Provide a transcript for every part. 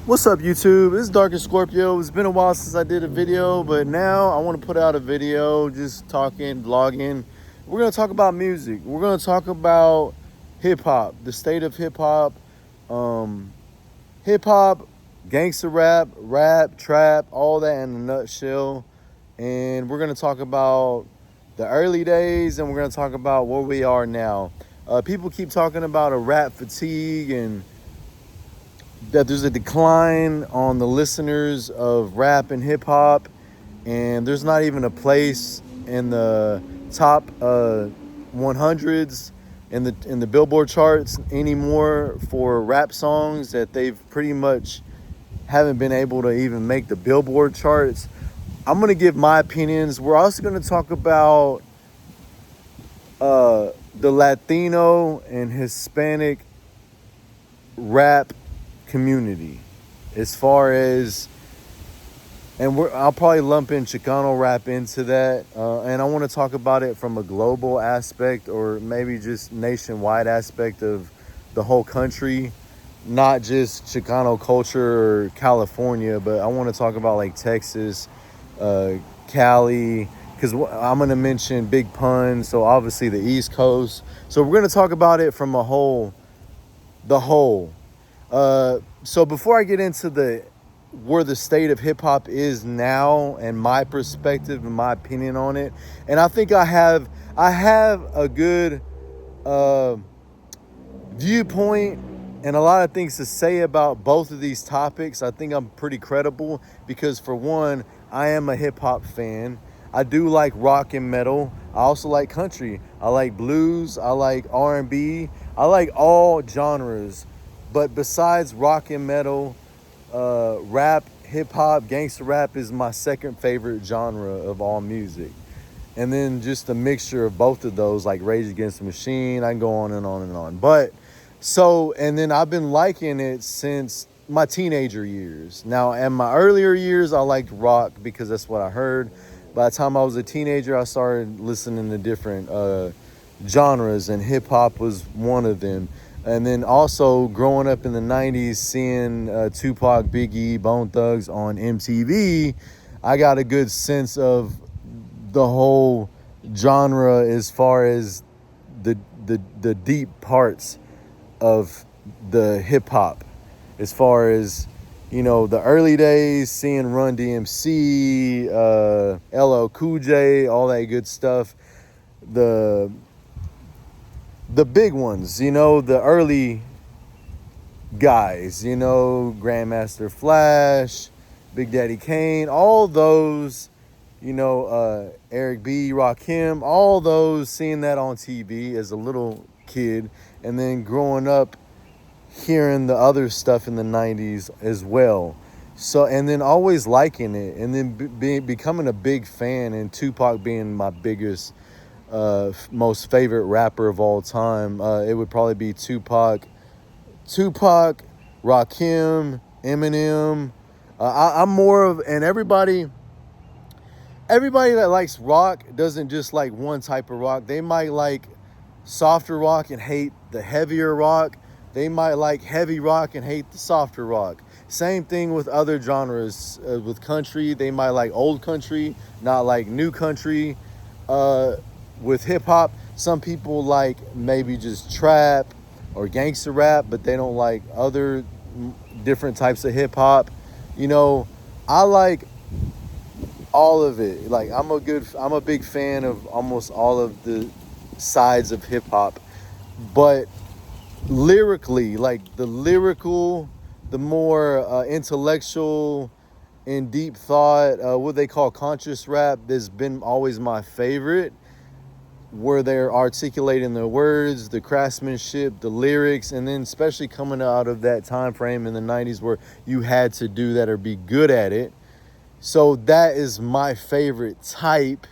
What's up, YouTube? This is Darkest Scorpio. It's been a while since I did a video, but now I want to put out a video just talking, vlogging. We're going to talk about music. We're going to talk about hip-hop, the state of hip-hop, hip-hop, gangster rap, trap, all that in a nutshell. And we're going to talk about the early days, and we're going to talk about where we are now. People keep talking about a rap fatigue and that there's a decline on the listeners of rap and hip hop, and there's not even a place in the top 100s in the Billboard charts anymore for rap songs, that they've pretty much haven't been able to even make the Billboard charts. I'm going to give my opinions. We're also going to talk about the Latino and Hispanic rap community, as far as, and I'll probably lump in Chicano rap into that, and I want to talk about it from a global aspect, or maybe just nationwide aspect of the whole country, not just Chicano culture or California, but I want to talk about like Texas, Cali, because I'm going to mention Big Pun, so obviously the East Coast. So we're going to talk about it from the whole. So before I get into where the state of hip hop is now and my perspective and my opinion on it, and I think I have a good viewpoint and a lot of things to say about both of these topics. I think I'm pretty credible because, for one, I am a hip hop fan. I do like rock and metal. I also like country. I like blues. I like R&B. I like all genres. But besides rock and metal, rap, hip-hop, gangster rap is my second favorite genre of all music. And then just a mixture of both of those, like Rage Against the Machine. I can go on and on and on. But so, and then I've been liking it since my teenager years. Now, in my earlier years, I liked rock because that's what I heard. By the time I was a teenager, I started listening to different genres, and hip-hop was one of them. And then also growing up in the 90s, seeing Tupac, Biggie, Bone Thugs on MTV, I got a good sense of the whole genre as far as the deep parts of the hip hop. As far as, you know, the early days, seeing Run DMC, LL Cool J, all that good stuff. The big ones, you know, the early guys, you know, Grandmaster Flash, Big Daddy Kane, all those, you know, Eric B., Rakim, all those, seeing that on TV as a little kid, and then growing up hearing the other stuff in the 90s as well. So, and then always liking it, and then becoming a big fan, and Tupac being my biggest most favorite rapper of all time. It would probably be Tupac, Rakim, Eminem. I'm more of, and everybody that likes rock doesn't just like one type of rock. They might like softer rock and hate the heavier rock. They might like heavy rock and hate the softer rock. Same thing with other genres. With country, they might like old country, not like new country. With hip-hop, some people like maybe just trap or gangster rap, but they don't like other different types of hip-hop. You know, I like all of it. Like, I'm a big fan of almost all of the sides of hip-hop. But lyrically, like the more intellectual and deep thought, what they call conscious rap, has been always my favorite, where they're articulating their words, the craftsmanship, the lyrics, and then especially coming out of that time frame in the 90s where you had to do that or be good at it. So that is my favorite type.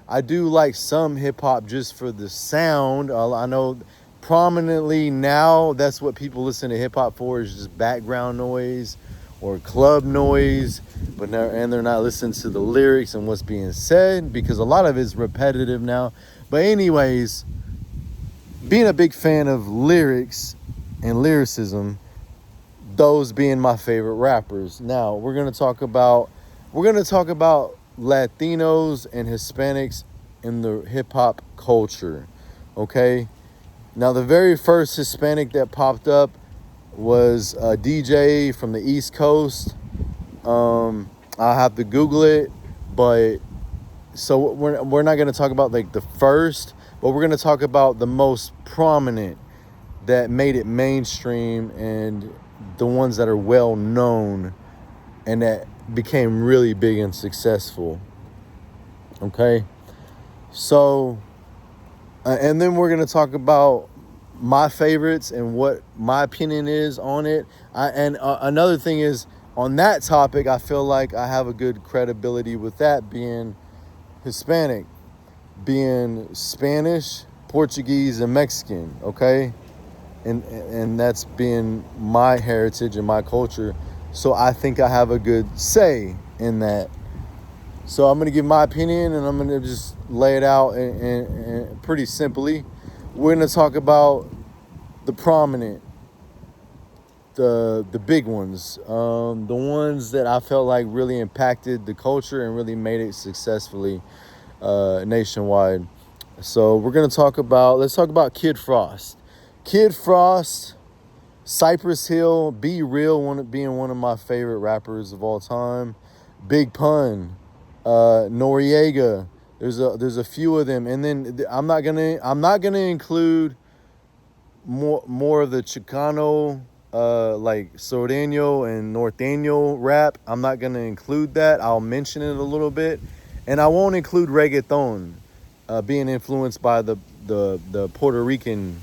I do like some hip-hop just for the sound. I know prominently now that's what people listen to hip-hop for, is just background noise or club noise, but they're not listening to the lyrics and what's being said, because a lot of it's repetitive now. But anyways, being a big fan of lyrics and lyricism, those being my favorite rappers. Now we're gonna talk about Latinos and Hispanics in the hip hop culture. Okay. Now the very first Hispanic that popped up was a DJ from the East Coast. I'll have to Google it, but so we're not gonna talk about like the first, but we're gonna talk about the most prominent that made it mainstream and the ones that are well known and that became really big and successful. Okay. So, and then we're going to talk about my favorites and what my opinion is on it. Another thing is, on that topic, I feel like I have a good credibility with that being Hispanic, being Spanish, Portuguese, and Mexican. Okay. And that's being my heritage and my culture. So I think I have a good say in that. So I'm going to give my opinion, and I'm going to just lay it out and pretty simply. We're going to talk about the prominent, the big ones, the ones that I felt like really impacted the culture and really made it successfully nationwide. So let's talk about Kid Frost. Kid Frost, Cypress Hill, Be Real, being one of my favorite rappers of all time. Big Pun, Noriega. There's a few of them, and then I'm not gonna include more of the Chicano, like Sordeño and Norteño rap. I'm not gonna include that. I'll mention it a little bit, and I won't include reggaeton, being influenced by the Puerto Rican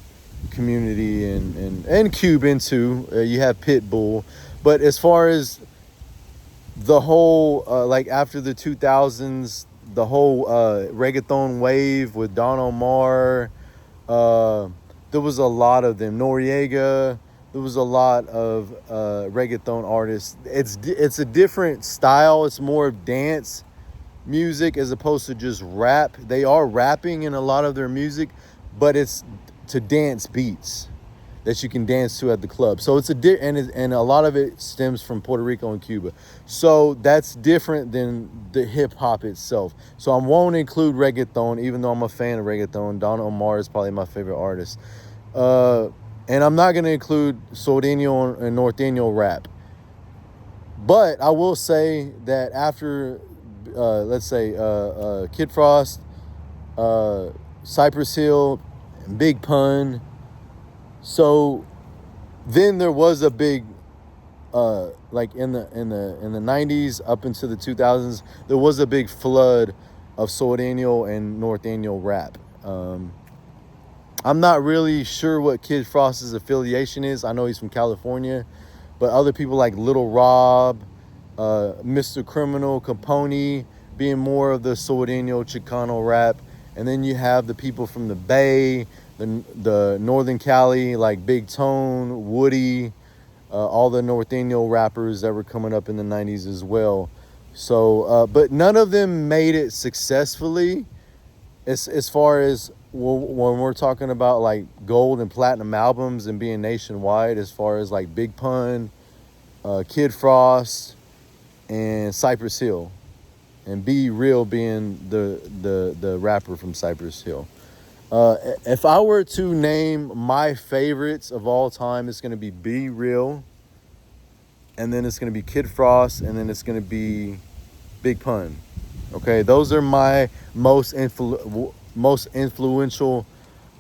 community and Cuban too. You have Pitbull, but as far as the whole like after the 2000s, the whole reggaeton wave with Don Omar, there was a lot of them. Noriega, there was a lot of reggaeton artists. It's a different style. It's more dance music as opposed to just rap. They are rapping in a lot of their music, but it's to dance beats that you can dance to at the club. So it's and a lot of it stems from Puerto Rico and Cuba. So that's different than the hip hop itself. So I won't include reggaeton, even though I'm a fan of reggaeton. Don Omar is probably my favorite artist. And I'm not going to include Sordeño and Norteño rap. But I will say that after, let's say, Kid Frost, Cypress Hill, Big Pun. So then there was a big, like in the 90s up into the 2000s, there was a big flood of Sordeño and Norteño rap. I'm not really sure what Kid Frost's affiliation is. I know he's from California, but other people like Little Rob, Mr. Criminal, Capone, being more of the Sordeño Chicano rap. And then you have the people from the Bay, the Northern Cali, like Big Tone, Woody, all the Norteño rappers that were coming up in the 90s as well. So, but none of them made it successfully as far as when we're talking about like gold and platinum albums and being nationwide, as far as like Big Pun, Kid Frost, and Cypress Hill. And Be Real being the rapper from Cypress Hill. If I were to name my favorites of all time, it's going to Be Real, and then it's going to be Kid Frost, and then it's going to be Big Pun. Okay, those are my most influential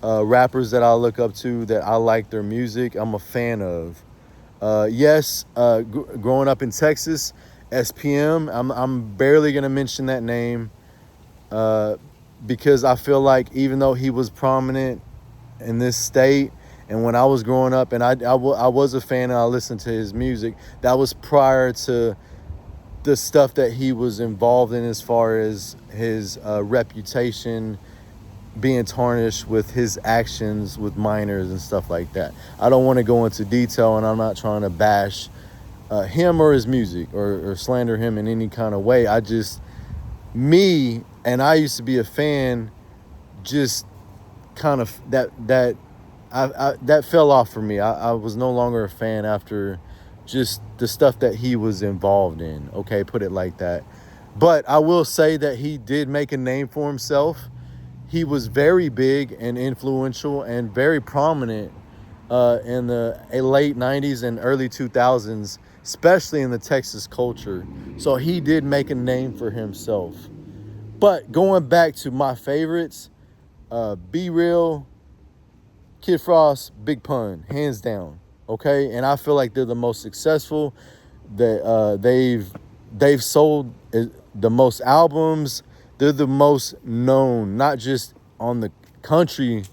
rappers that I look up to, that I like their music, I'm a fan of. Yes, growing up in Texas, SPM, I'm barely going to mention that name because I feel like even though he was prominent in this state, and when I was growing up, and I was a fan and I listened to his music, that was prior to the stuff that he was involved in as far as his reputation being tarnished with his actions with minors and stuff like that. I don't want to go into detail, and I'm not trying to bash him or his music or slander him in any kind of way. I used to be a fan, just kind of that fell off for me. I was no longer a fan after just the stuff that he was involved in. Okay, put it like that. But I will say that he did make a name for himself. He was very big and influential and very prominent in the late 90s and early 2000s, especially in the Texas culture. So he did make a name for himself. But going back to my favorites, Be Real, Kid Frost, Big Pun, hands down. Okay, and I feel like they're the most successful. That they've sold the most albums. They're the most known, not just on the country,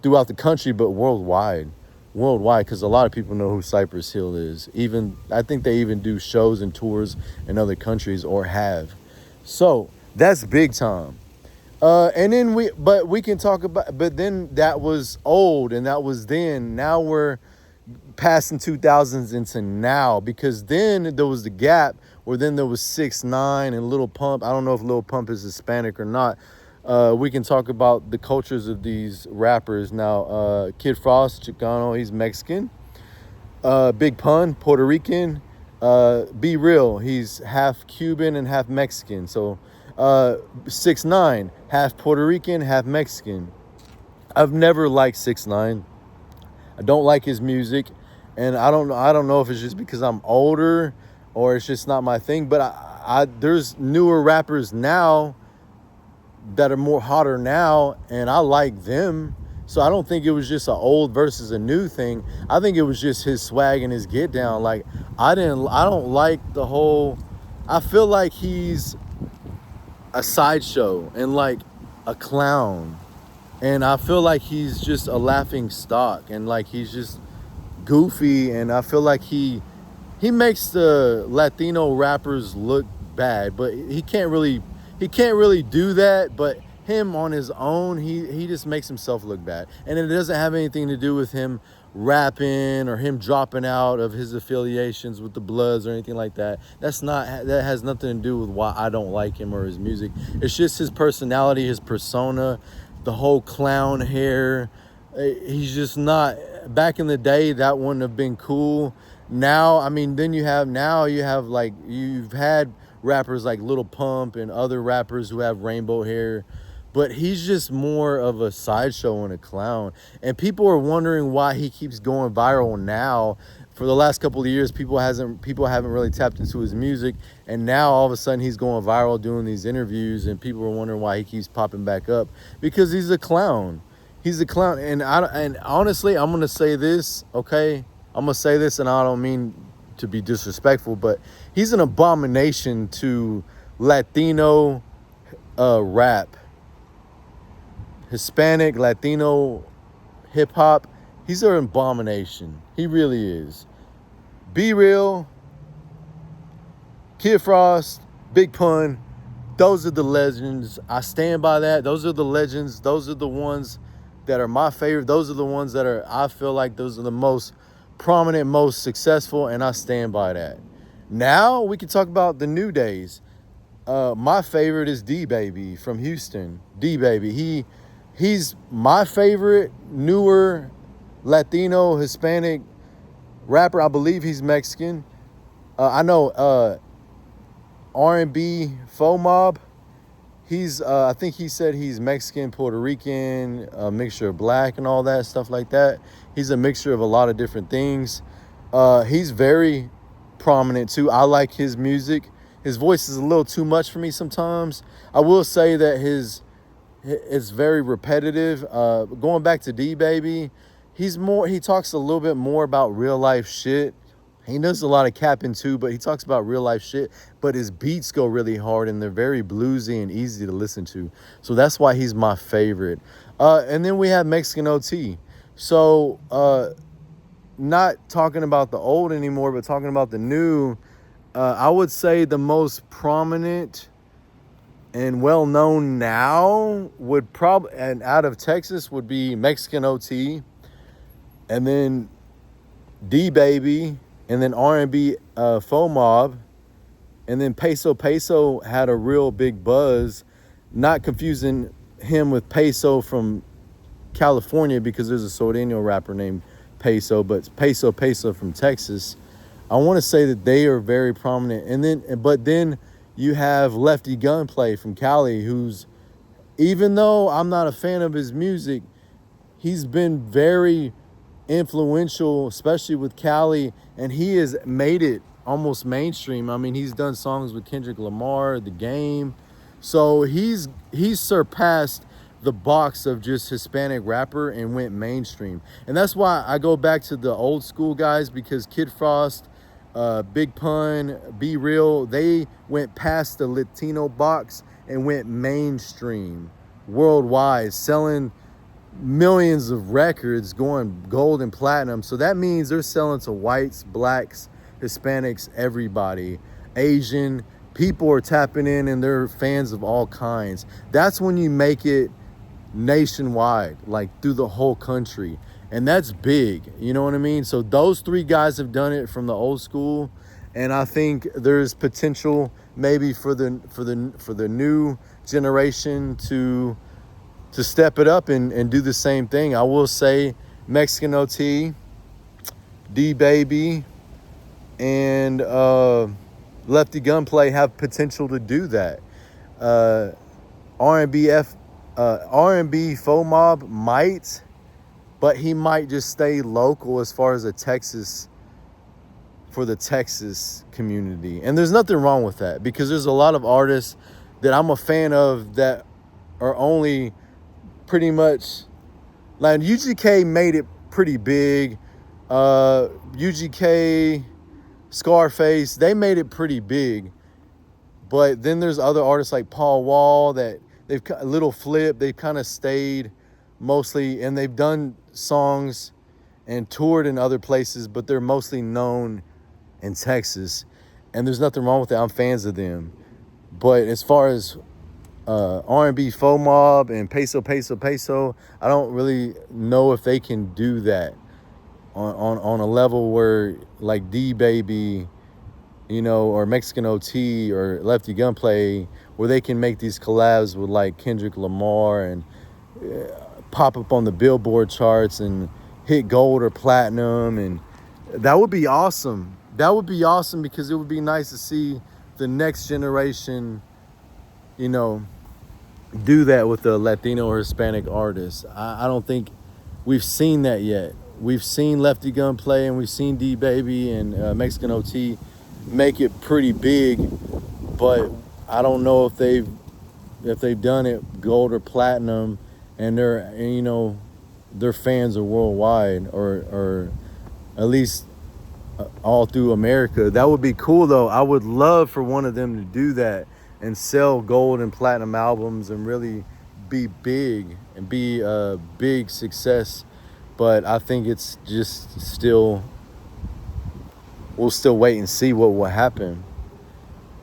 throughout the country, but worldwide. Worldwide, because a lot of people know who Cypress Hill is. Even I think they even do shows and tours in other countries or have. So that's big time. And then we can talk about, but then that was old and that was then. Now we're passing 2000s into now, because then there was the gap where then there was 6ix9ine and Lil Pump. I don't know if Lil Pump is Hispanic or not. We can talk about the cultures of these rappers now. Kid Frost, Chicano, he's Mexican. Big Pun, Puerto Rican. Be Real, he's half Cuban and half Mexican. So 6ix9ine, half Puerto Rican, half Mexican. I've never liked 6ix9ine. I don't like his music, and I don't know if it's just because I'm older or it's just not my thing. But I there's newer rappers now that are more hotter now, and I like them. So I don't think it was just an old versus a new thing. I think it was just his swag and his get down. Like I don't like the whole. I feel like he's a sideshow and like a clown. And I feel like he's just a laughing stock, and like he's just goofy, and I feel like he makes the Latino rappers look bad, but he can't really do that. But him on his own, he just makes himself look bad. And it doesn't have anything to do with him rapping or him dropping out of his affiliations with the Bloods or anything like that. That has nothing to do with why I don't like him or his music. It's just his personality, his persona, the whole clown hair. He's just not. Back in the day, that wouldn't have been cool. Now, I mean, then you have like, you've had rappers like Lil Pump and other rappers who have rainbow hair, but he's just more of a sideshow and a clown. And people are wondering why he keeps going viral now. For the last couple of years, people haven't really tapped into his music, and now all of a sudden he's going viral doing these interviews, and people are wondering why he keeps popping back up, because he's a clown. He's a clown, and honestly, I'm gonna say this, okay? I'm gonna say this, and I don't mean to be disrespectful, but he's an abomination to Latino rap, Hispanic, Latino hip hop. He's an abomination. He really is. Be Real, Kid Frost, Big Pun. Those are the legends. I stand by that. Those are the legends. Those are the ones that are my favorite. Those are the ones that I feel like those are the most prominent, most successful, and I stand by that. Now we can talk about the new days. My favorite is D-Baby from Houston. D-Baby. He's my favorite newer Latino, Hispanic rapper. I believe he's Mexican. I know R&B Faux Mob. I think he said he's Mexican, Puerto Rican, a mixture of black and all that stuff like that. He's a mixture of a lot of different things. He's very prominent too. I like his music. His voice is a little too much for me sometimes. I will say that it's very repetitive. Going back to D-Baby, he talks a little bit more about real life shit. He does a lot of capping too, but he talks about real life shit. But his beats go really hard, and they're very bluesy and easy to listen to. So that's why he's my favorite. And then we have Mexican OT. So not talking about the old anymore, but talking about the new. I would say the most prominent and well-known now would probably, and out of Texas, would be Mexican OT, and then D-Baby, and then R&B Faux Mob, and then Peso had a real big buzz. Not confusing him with Peso from California, because there's a Sordino rapper named Peso, but Peso from Texas. I want to say that they are very prominent. But then you have Lefty Gunplay from Cali, who's, even though I'm not a fan of his music, he's been very influential, especially with Cali, and he has made it almost mainstream. I mean, he's done songs with Kendrick Lamar, The Game. So he's surpassed the box of just Hispanic rapper and went mainstream. And that's why I go back to the old school guys, because Kid Frost, Big Pun, Be Real, they went past the Latino box and went mainstream worldwide, selling millions of records, going gold and platinum. So that means they're selling to whites, blacks, Hispanics, everybody, Asian. People are tapping in and they're fans of all kinds. That's when you make it nationwide, like through the whole country. And that's big, you know what I mean? So those three guys have done it from the old school, and I think there's potential maybe for the new generation to step it up and do the same thing. I will say Mexican OT, D Baby, and Lefty Gunplay have potential to do that. R&B Faux Mob might, but he might just stay local as far as for the Texas community. And there's nothing wrong with that, because there's a lot of artists that I'm a fan of that are only pretty much, like UGK made it pretty big. UGK, Scarface, they made it pretty big. But then there's other artists like Paul Wall that Little Flip, they've kind of stayed mostly, and they've done songs and toured in other places, but they're mostly known in Texas. And there's nothing wrong with that. I'm fans of them. But as far as R&B Faux Mob and Peso, I don't really know if they can do that on a level where, like D Baby, you know, or Mexican OT or Lefty Gunplay, where they can make these collabs with like Kendrick Lamar and pop up on the Billboard charts and hit gold or platinum. And that would be awesome. That would be awesome, because it would be nice to see the next generation, you know, do that with a Latino or Hispanic artist. I don't think we've seen that yet. We've seen Lefty Gunplay and we've seen D Baby and Mexican OT make it pretty big, but I don't know if they've done it gold or platinum, and their fans are worldwide, or at least all through America. That would be cool though. I would love for one of them to do that and sell gold and platinum albums and really be big and be a big success. But I think it's just we'll still wait and see what will happen.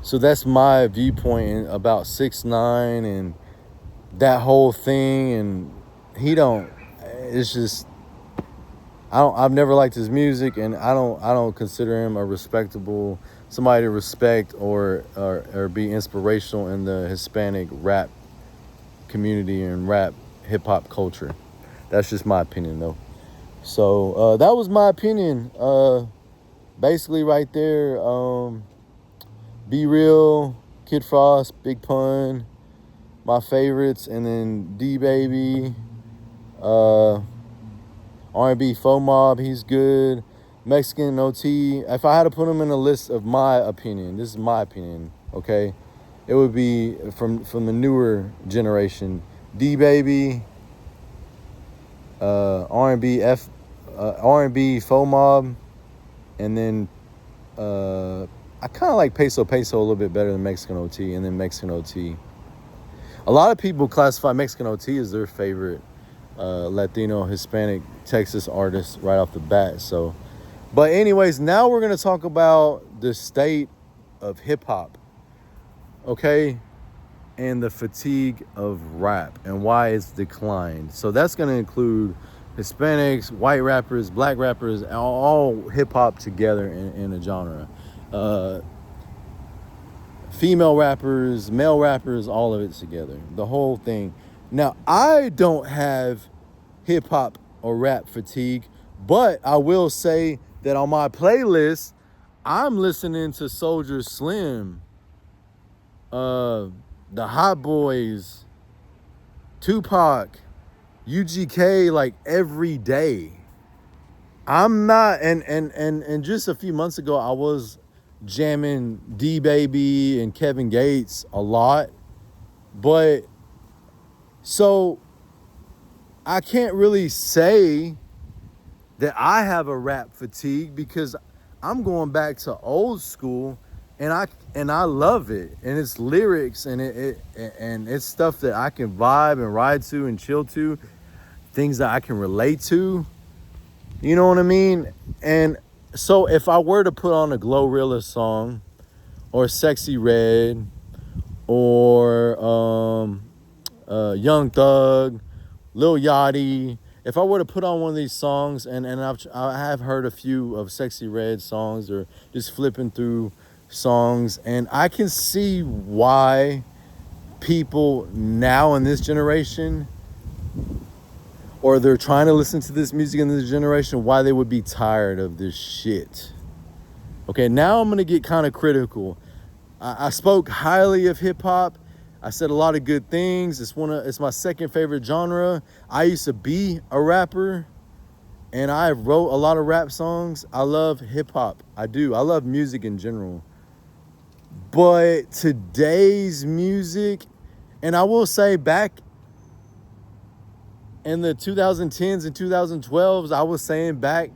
So that's my viewpoint about 6ix9ine and that whole thing. And it's just, I've never liked his music, and I don't consider him a respectable, somebody to respect or be inspirational in the Hispanic rap community and rap hip hop culture. That's just my opinion though. So that was my opinion. Basically right there, Be Real, Kid Frost, Big Pun, my favorites, and then D Baby, R&B Faux Mob, he's good. Mexican OT, if I had to put him in a list of my opinion, this is my opinion, okay? It would be from the newer generation, D Baby, R&B Faux Mob, and then I kind of like Peso a little bit better than Mexican OT, and then Mexican OT. A lot of people classify Mexican OT as their favorite Latino, Hispanic, Texas artist right off the bat. So, but anyways, now we're going to talk about the state of hip hop, okay? And the fatigue of rap and why it's declined. So that's going to include Hispanics, white rappers, black rappers, all hip hop together in a genre. Female rappers, male rappers, all of it together, the whole thing. Now, I don't have hip hop or rap fatigue, but I will say that on my playlist, I'm listening to Soldier Slim, the Hot Boys, Tupac, UGK, like every day. I'm not, and just a few months ago, I was jamming D Baby and Kevin Gates a lot, but so I can't really say that I have a rap fatigue because I'm going back to old school, and I love it, and it's lyrics, and and it's stuff that I can vibe and ride to and chill to, things that I can relate to. You know what I mean? And so if I were to put on a Glorilla song or Sexy Red or Young Thug, Lil Yachty, if I were to put on one of these songs, and I have heard a few of Sexy Red songs or just flipping through songs, and I can see why people now in this generation, or they're trying to listen to this music in this generation, why they would be tired of this shit. Okay, now I'm gonna get kind of critical. I spoke highly of hip hop. I said a lot of good things. It's my second favorite genre. I used to be a rapper, and I wrote a lot of rap songs. I love hip hop. I do. I love music in general. But today's music, and I will say back in the 2010s and 2012s, I was saying back,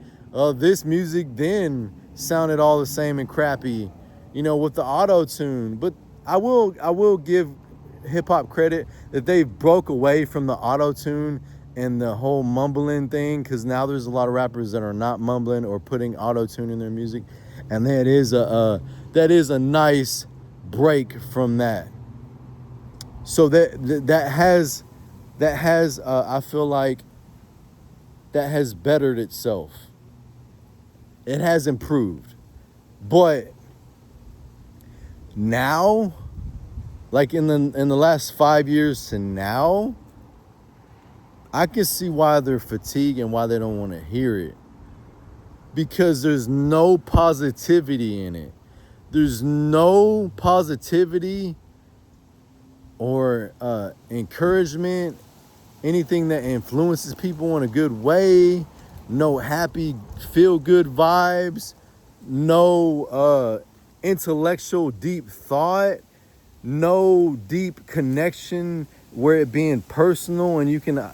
this music then sounded all the same and crappy, with the auto-tune. But I will give hip-hop credit that they broke away from the auto-tune and the whole mumbling thing, because now there's a lot of rappers that are not mumbling or putting auto-tune in their music, and that is a nice break from that. So that has I feel like that has bettered itself. It has improved. But now, like in the last 5 years to now, I can see why they're fatigued and why they don't want to hear it. Because there's no positivity in it. There's no positivity or encouragement, anything that influences people in a good way, no happy, feel-good vibes, no intellectual deep thought, no deep connection where it being personal, and you can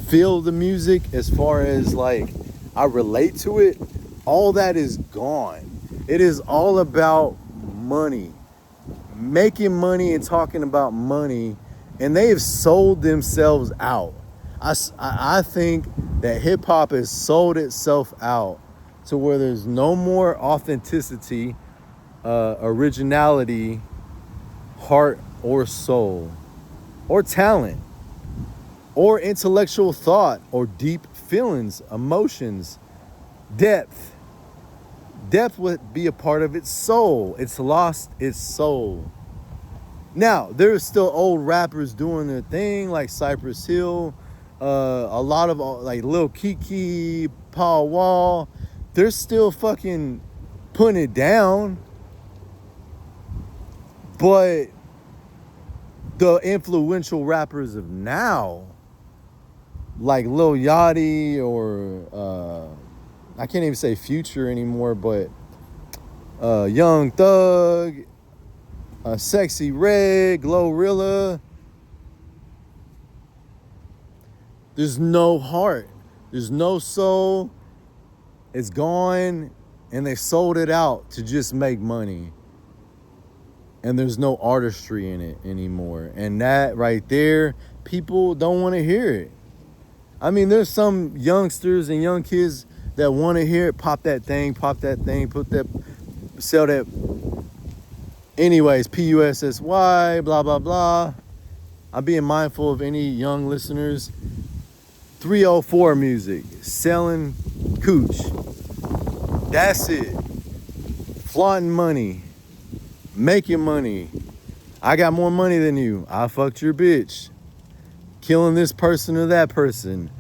feel the music as far as like I relate to it. All that is gone. It is all about money, making money and talking about money, and they have sold themselves out. I think that hip hop has sold itself out to where there's no more authenticity, originality, heart or soul, or talent, or intellectual thought, or deep feelings, emotions, depth. Depth would be a part of its soul. It's lost its soul. Now, there's still old rappers doing their thing, like Cypress Hill, a lot of like Lil Kiki, Paul Wall. They're still fucking putting it down. But the influential rappers of now, like Lil Yachty or I can't even say Future anymore, but Young Thug, Sexy Red, Glorilla. There's no heart. There's no soul. It's gone, and they sold it out to just make money. And there's no artistry in it anymore. And that right there, people don't want to hear it. I mean, there's some youngsters and young kids that want to hear it. Pop that thing, sell that. Anyways, PUSSY, blah, blah, blah. I'm being mindful of any young listeners. 304 music, selling cooch. That's it. Flaunting money, making money. I got more money than you. I fucked your bitch. Killing this person or that person.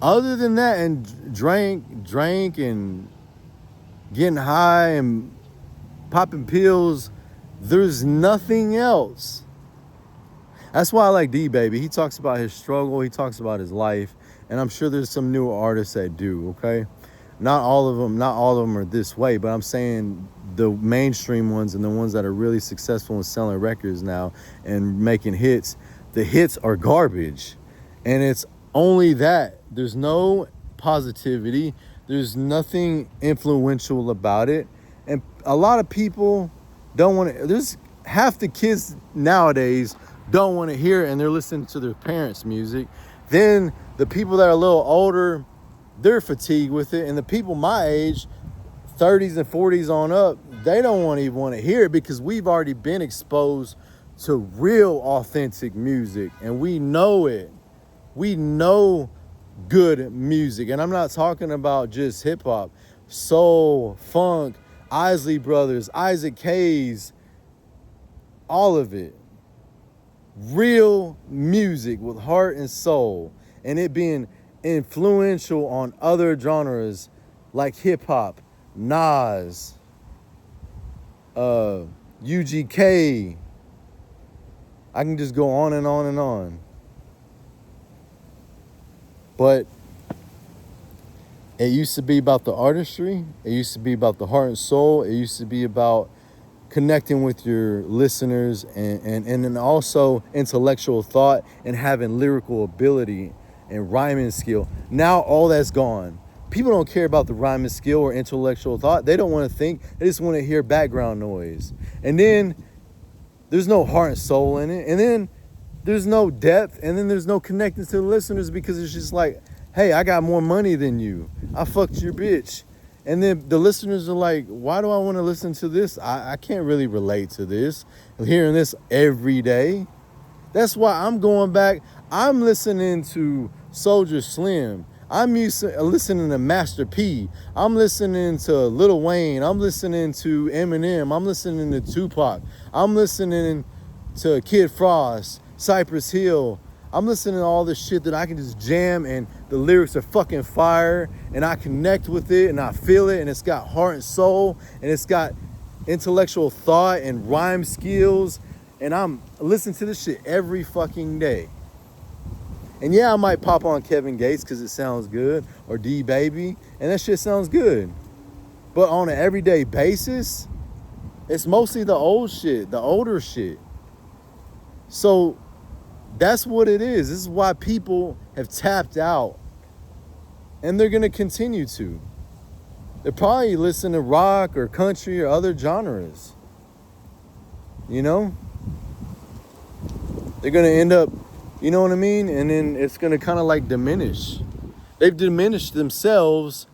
Other than that, and drank drank and getting high and popping pills. There's nothing else. That's why I like D Baby. He talks about his struggle. He talks about his life. And I'm sure there's some newer artists that do, okay? Not all of them are this way, but I'm saying the mainstream ones and the ones that are really successful in selling records now and making hits, the hits are garbage. And it's only that. There's no positivity. There's nothing influential about it. And a lot of people don't want to, there's half the kids nowadays don't want to hear it, and they're listening to their parents' music. Then the people that are a little older, they're fatigued with it. And the people my age, 30s and 40s on up, they don't even want to hear it because we've already been exposed to real authentic music, and we know it. We know good music. And I'm not talking about just hip hop, soul, funk, Isley Brothers, Isaac Hayes, all of it. Real music with heart and soul, and it being influential on other genres like hip hop, Nas, UGK. I can just go on and on and on. But it used to be about the artistry. It used to be about the heart and soul. It used to be about connecting with your listeners and then also intellectual thought and having lyrical ability and rhyming skill. Now all that's gone. People don't care about the rhyming skill or intellectual thought. They don't want to think. They just want to hear background noise. And then there's no heart and soul in it. And then there's no depth. And then there's no connecting to the listeners because it's just like, hey, I got more money than you. I fucked your bitch. And then the listeners are like, why do I want to listen to this? I can't really relate to this. I'm hearing this every day. That's why I'm going back. I'm listening to Soulja Slim. I'm listening to Master P. I'm listening to Lil Wayne. I'm listening to Eminem. I'm listening to Tupac. I'm listening to Kid Frost, Cypress Hill. I'm listening to all this shit that I can just jam and the lyrics are fucking fire and I connect with it and I feel it and it's got heart and soul and it's got intellectual thought and rhyme skills, and I'm listening to this shit every fucking day. And yeah, I might pop on Kevin Gates because it sounds good, or D Baby, and that shit sounds good. But on an everyday basis, it's mostly the old shit, the older shit. So that's what it is. This is why people have tapped out. And they're going to continue to. They're probably listening to rock or country or other genres. You know? They're going to end up, you know what I mean? And then it's going to kind of like diminish. They've diminished themselves.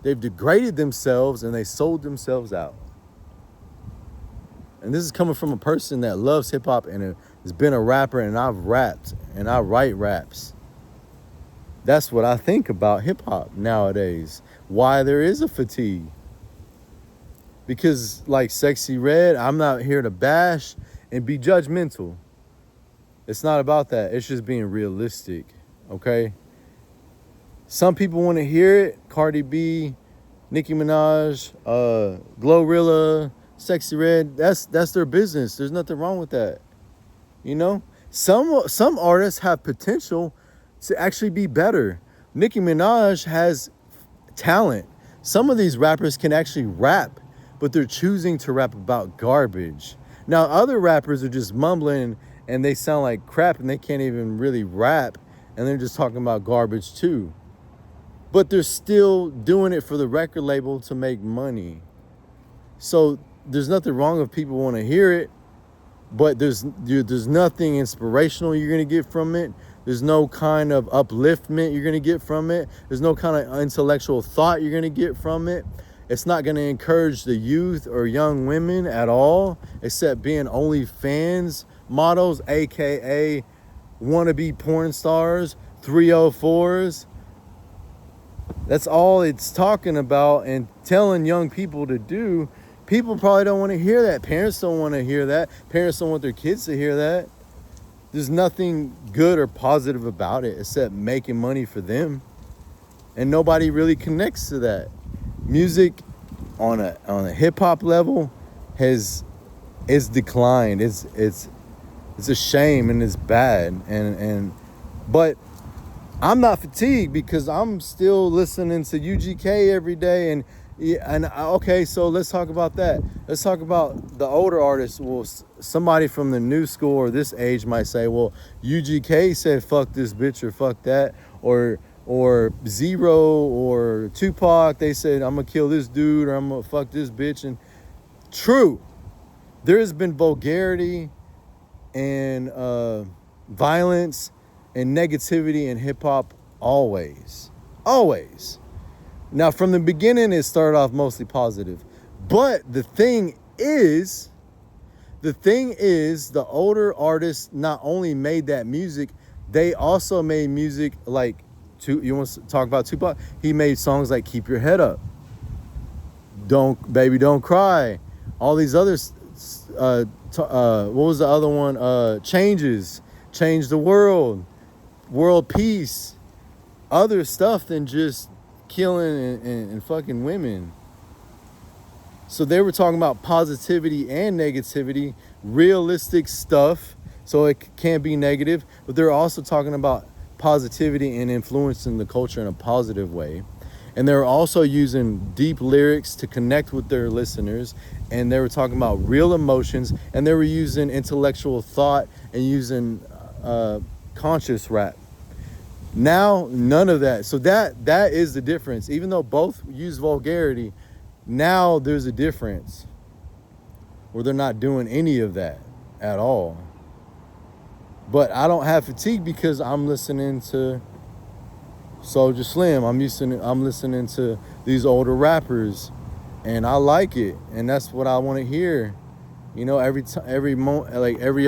They've degraded themselves and they sold themselves out. And this is coming from a person that loves hip hop and has been a rapper, and I've rapped and I write raps. That's what I think about hip hop nowadays. Why there is a fatigue. Because like Sexy Red, I'm not here to bash and be judgmental. It's not about that. It's just being realistic, okay? Some people want to hear it. Cardi B, Nicki Minaj, Glorilla, Sexy Red. That's their business. There's nothing wrong with that. You know? Some artists have potential to actually be better. Nicki Minaj has talent. Some of these rappers can actually rap, but they're choosing to rap about garbage. Now, other rappers are just mumbling and they sound like crap and they can't even really rap, and they're just talking about garbage too. But they're still doing it for the record label to make money. So there's nothing wrong if people want to hear it, but there's nothing inspirational you're going to get from it. There's no kind of upliftment you're going to get from it. There's no kind of intellectual thought you're going to get from it. It's not going to encourage the youth or young women at all, except being OnlyFans models, aka wannabe porn stars, 304s. That's all it's talking about and telling young people to do. People probably don't want to hear that. Parents don't want to hear that. Parents don't want their kids to hear that. There's nothing good or positive about it except making money for them. and nobody really connects to that. Music on a hip hop level it's declined. It's a shame and it's bad. But I'm not fatigued because I'm still listening to UGK every day. Okay, so let's talk about that. Let's talk about the older artists. Well, somebody from the new school or this age might say, well, UGK said fuck this bitch or fuck that, or Zero or Tupac, they said I'm gonna kill this dude or I'm gonna fuck this bitch. And true, there has been vulgarity and violence and negativity in hip-hop always. Now, from the beginning, it started off mostly positive. But the thing is, the older artists not only made that music, they also made music like, you want to talk about Tupac? He made songs like Keep Your Head Up, Don't Cry, all these others. What was the other one? Change the World, World Peace, other stuff than just killing and fucking women. So they were talking about positivity and negativity, realistic stuff, so it can't be negative, but they're also talking about positivity and influencing the culture in a positive way. And they were also using deep lyrics to connect with their listeners, and they were talking about real emotions, and they were using intellectual thought and using conscious rap. Now, none of that. So that is the difference. Even though both use vulgarity, now there's a difference where they're not doing any of that at all. But I don't have fatigue because I'm listening to Soulja Slim. I'm listening to these older rappers, and I like it, and that's what I want to hear. You know, every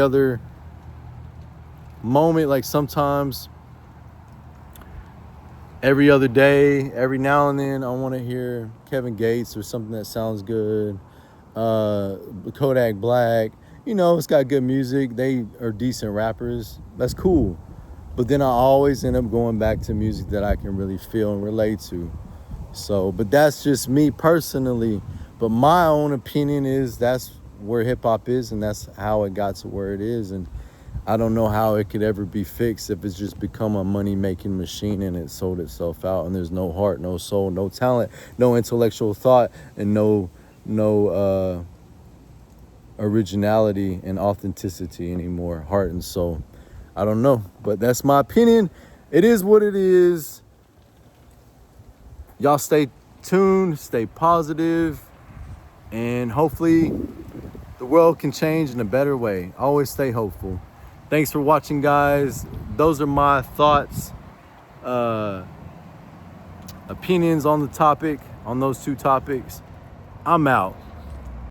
other moment, like sometimes every other day, every now and then, I want to hear Kevin Gates or something that sounds good. Kodak Black, you know, it's got good music. They are decent rappers. That's cool. But then I always end up going back to music that I can really feel and relate to. So, but that's just me personally. But my own opinion is that's where hip hop is, and that's how it got to where it is. And I don't know how it could ever be fixed if it's just become a money-making machine and it sold itself out, and there's no heart, no soul, no talent, no intellectual thought, and no originality and authenticity anymore, heart and soul. I don't know, but that's my opinion. It is what it is. Y'all stay tuned, stay positive, and hopefully the world can change in a better way. Always stay hopeful. Thanks for watching, guys. Those are my thoughts, opinions on the topic, on those two topics. I'm out.